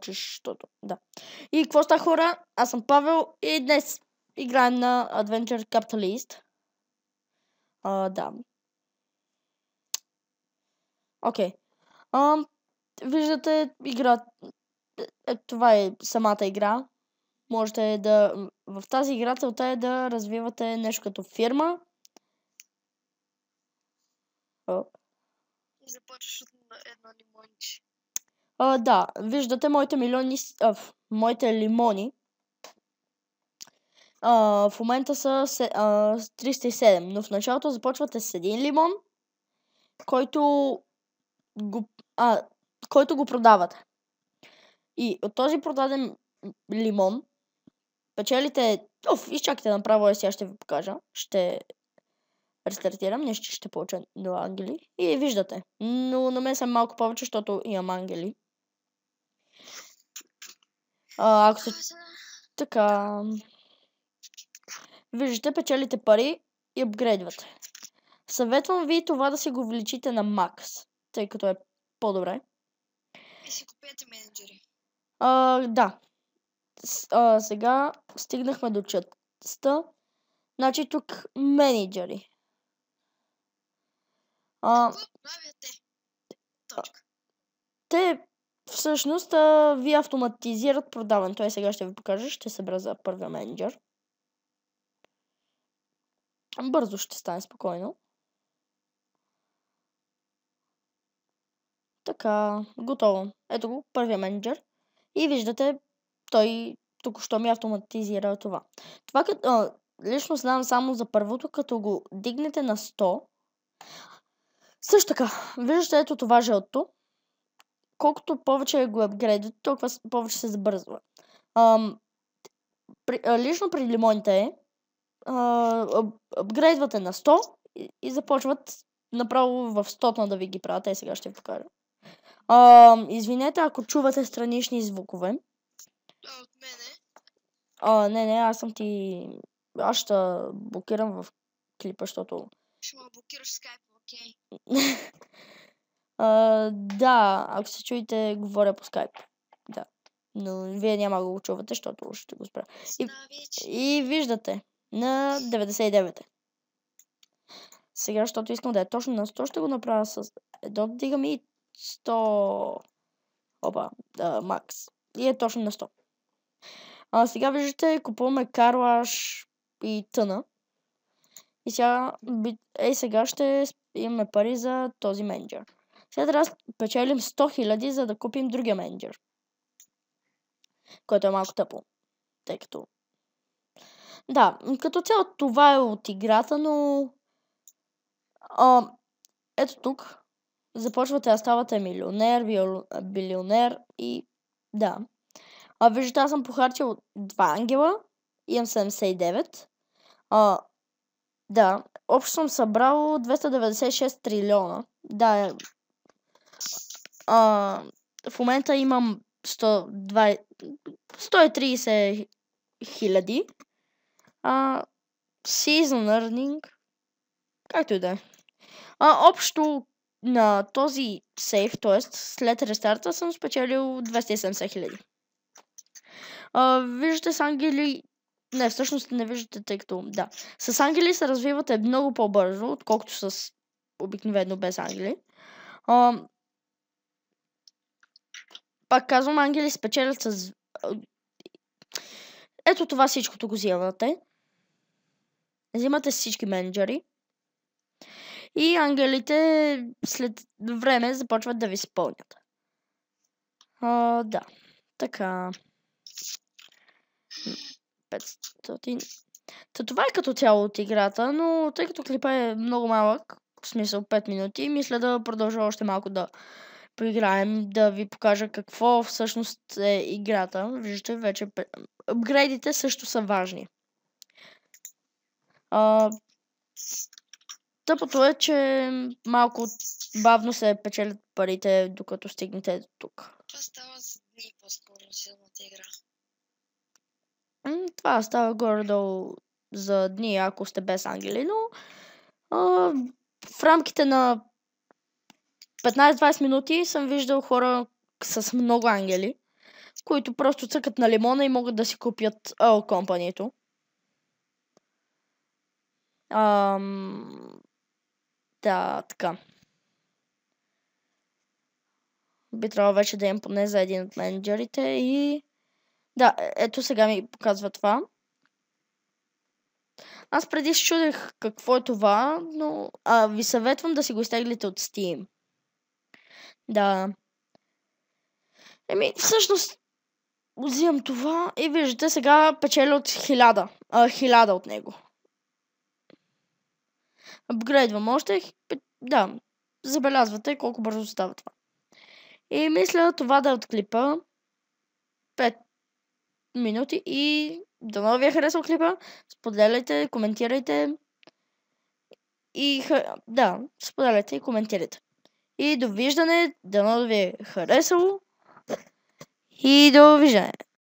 научиш, защото да. И какво ста, хора? Аз съм Павел и днес играем на Adventure Capitalist. Да. Окей. Виждате игра. Това е самата игра. Можете да... В тази игра целта е да развивате нещо като фирма. И започваш от едно лимонче. Да, виждате моите моите лимони. В момента са 307, но в началото започвате с един лимон, който го продавате. И от този продаден лимон печелите... изчакайте направо, сега ще ви покажа. Ще рестартирам, нещо ще получа 0 ангели. И виждате. Но на мен са малко повече, защото имам ангели. Ако се... Така... Виждате, печелите пари и апгрейдвате. Съветвам ви това да си го увеличите на макс, тъй като е по-добре. И си купете менеджери. Да. Сега стигнахме до частта. Значи тук менеджери. Какво правят те? Точка. Те всъщност ви автоматизират продаването. Сега ще ви покажа. Ще събера за първия менеджер. Бързо ще стане, спокойно. Така, готово. Ето го, първия менеджер. И виждате, той току-що ми автоматизира това. Това лично знам само за първото, като го дигнете на 100. Също така, виждате ето това жълто. Колкото повече го апгрейдвате, толкова повече се забързва. Лично при лимоните апгрейдвате на 100 и започват направо в 100 да ви ги правят. Сега ще ви покажа. Извинете, ако чувате странични звукове. От мене? Не, аз съм ти... Аз ще блокирам в клипа, защото... Ще ме блокираш скайп, окей. Да, ако се чуете, говоря по скайп. Да. Но вие няма да го чувате, защото ще го спра. И виждате, на 99. Сега, защото искам да е точно на 100, ще го направя с... Дигам и 100... макс. И е точно на 100. Сега виждате, купуваме карлаш и тъна. И сега ще имаме пари за този менеджер. Сега трябва да печелим 100 000, за да купим другия менеджер. Който е малко тъпо. Тъй като... Да, като цяло това е от играта, но... Ето тук. Започвате да ставате милионер, билионер и... Да. Виждате, аз съм похарчил 2 ангела. Имам 79. Да. Общо съм събрал 296 трилиона. Да. В момента имам 130 хиляди. Season earning. Както и да е. Общо на този сейф, т.е. след рестарта, съм спечелил 270 хиляди. Виждате с ангели... Не, всъщност не виждате, тъй като... Да. С ангели се развивате много по-бързо, отколкото с обикновено без ангели. Пак казвам, ангели спечелят с... Ето това всичкото го взимате. Взимате всички менеджери. И ангелите след време започват да ви изпълнят. Да. Така. 500. Това е като цяло от играта, но тъй като клипа е много малък, в смисъл 5 минути, мисля да продължа още малко да поиграем, да ви покажа какво всъщност е играта. Виждате, вече апгрейдите също са важни. Тъпото е, че малко бавно се печелят парите, докато стигнете до тук. Това става за дни по-скоро самата игра. Това става горе-долу за дни, ако сте без ангели, но в рамките на 15-20 минути съм виждал хора с много ангели. които просто цъкат на лимона и могат да си купят Oil Company-то. Да, така. Би трябвало вече да имам поне за един от менеджерите и... Да, ето сега ми показва това. Аз преди се чудех какво е това, но ви съветвам да си го изтеглите от Steam. Да. Всъщност взимам това и виждате сега печеля от 1000 от него. Апгрейдвам още. Да, забелязвате колко бързо става това. И мисля това да е от клипа. 5 минути и дано ви е харесал клипа. Споделяйте, коментирайте. Да, споделяйте и коментирайте. И довиждане, дано да ви е харесало. И довиждане.